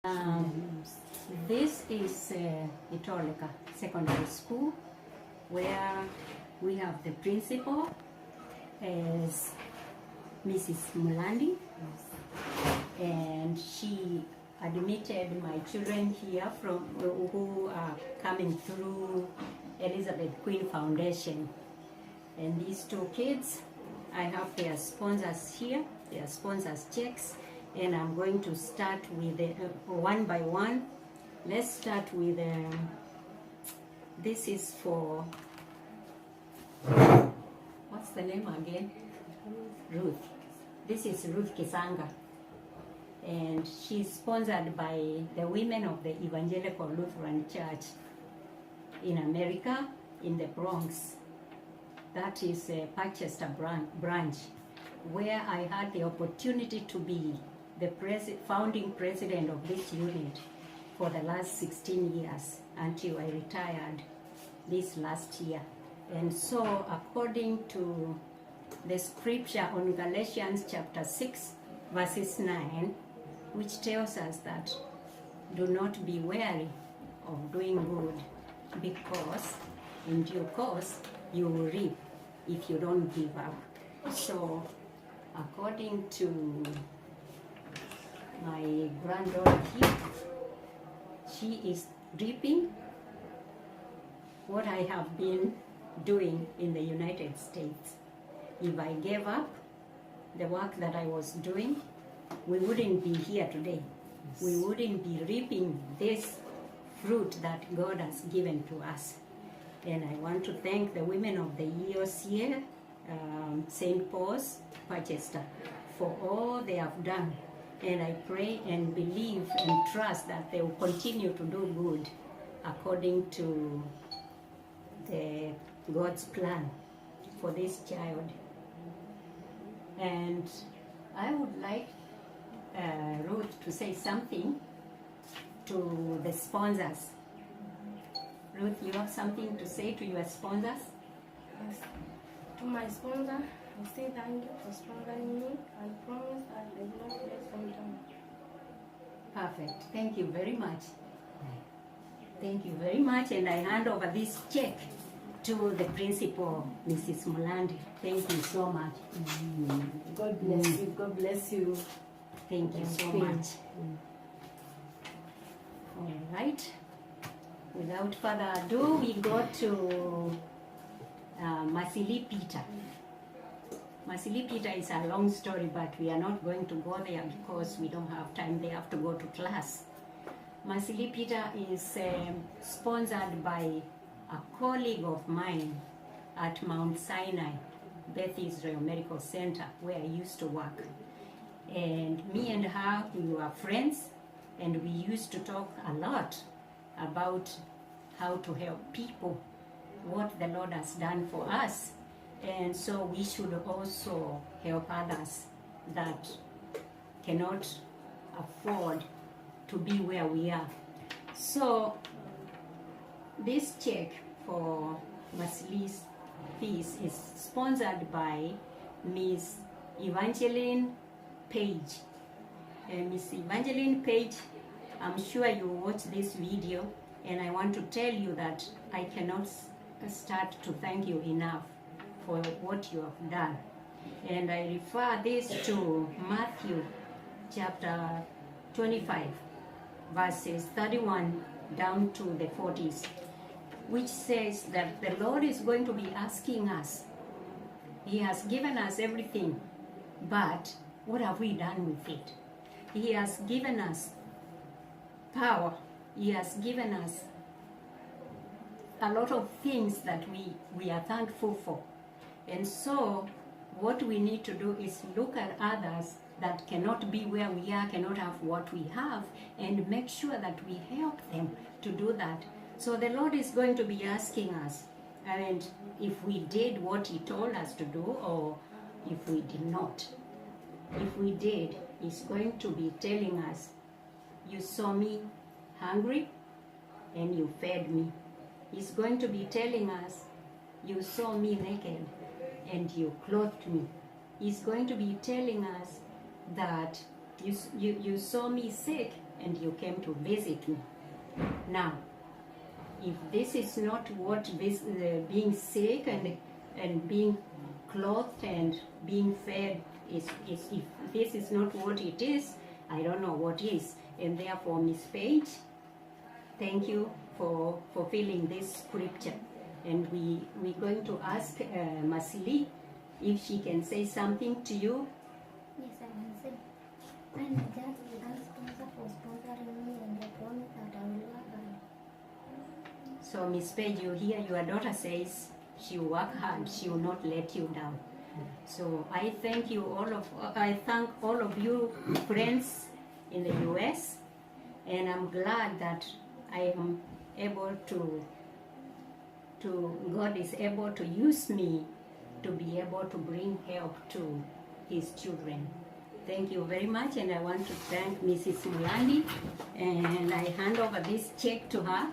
Um, this is Itoleka Secondary School, where we have the principal as Mrs. Mulandi, and she admitted my children here from who are coming through Elizabeth Queen Foundation. And these two kids, I have their sponsors here, their sponsors checks, and I'm going to start with one by one. Let's start with, this is for, what's the name again? Ruth. This is Ruth Kisanga. And she's sponsored by the women of the Evangelical Lutheran Church in America, in the Bronx. That is a Parkchester branch, where I had the opportunity to be the founding president of this unit for the last 16 years until I retired this last year. And so according to the scripture on Galatians chapter 6 verses 9, which tells us that do not be weary of doing good, because in due course you will reap if you don't give up. So according to my granddaughter here, she is reaping what I have been doing in the United States. If I gave up the work that I was doing, we wouldn't be here today. We wouldn't be reaping this fruit that God has given to us. And I want to thank the women of the EOCA, St. Paul's, Parkchester, for all they have done. And I pray and believe and trust that they will continue to do good according to God's plan for this child. And I would like Ruth to say something to the sponsors. Ruth, you have something to say to your sponsors? Yes. To my sponsor, I say thank you for sponsoring me and promise that I will not let them down. Perfect. Thank you very much. Thank you very much. And I hand over this check to the principal, Mrs. Mulandi. Thank you so much. God bless you. God bless you. Thank you so much. All right. Without further ado, we go to Masili Peter. Masili Peter is a long story, but we are not going to go there because we don't have time. They have to go to class. Masili Peter is sponsored by a colleague of mine at Mount Sinai, Beth Israel Medical Center, where I used to work. And me and her, we were friends, and we used to talk a lot about how to help people, what the Lord has done for us. And so we should also help others that cannot afford to be where we are. So this check for Masili's fees is sponsored by Miss Evangeline Page. Miss Evangeline Page, I'm sure you watch this video, and I want to tell you that I cannot start to thank you enough for what you have done. And I refer this to Matthew chapter 25, verses 31 down to the 40s, which says that the Lord is going to be asking us. He has given us everything, but what have we done with it? He has given us power. He has given us a lot of things that we are thankful for. And so what we need to do is look at others that cannot be where we are, cannot have what we have, and make sure that we help them to do that. So the Lord is going to be asking us, and if we did what He told us to do, or if we did not. If we did, He's going to be telling us, you saw me hungry and you fed me. He's going to be telling us, you saw me naked and you clothed me. He's going to be telling us that you saw me sick and you came to visit me. Now, if this is not what this, being sick and being clothed and being fed is, if this is not what it is, I don't know what is. And therefore, Miss Page, thank you for fulfilling this scripture. And we're going to ask Masili if she can say something to you. Yes, I can say. And just thank sponsor for sponsoring me and I promise that I will work hard. So, Miss Page, you hear your daughter says she will work hard, she will not let you down. So I thank you I thank all of you friends in the US, and I'm glad that I am able to God is able to use me to be able to bring help to his children. Thank you very much, and I want to thank Mrs. Mulandi, and I hand over this check to her.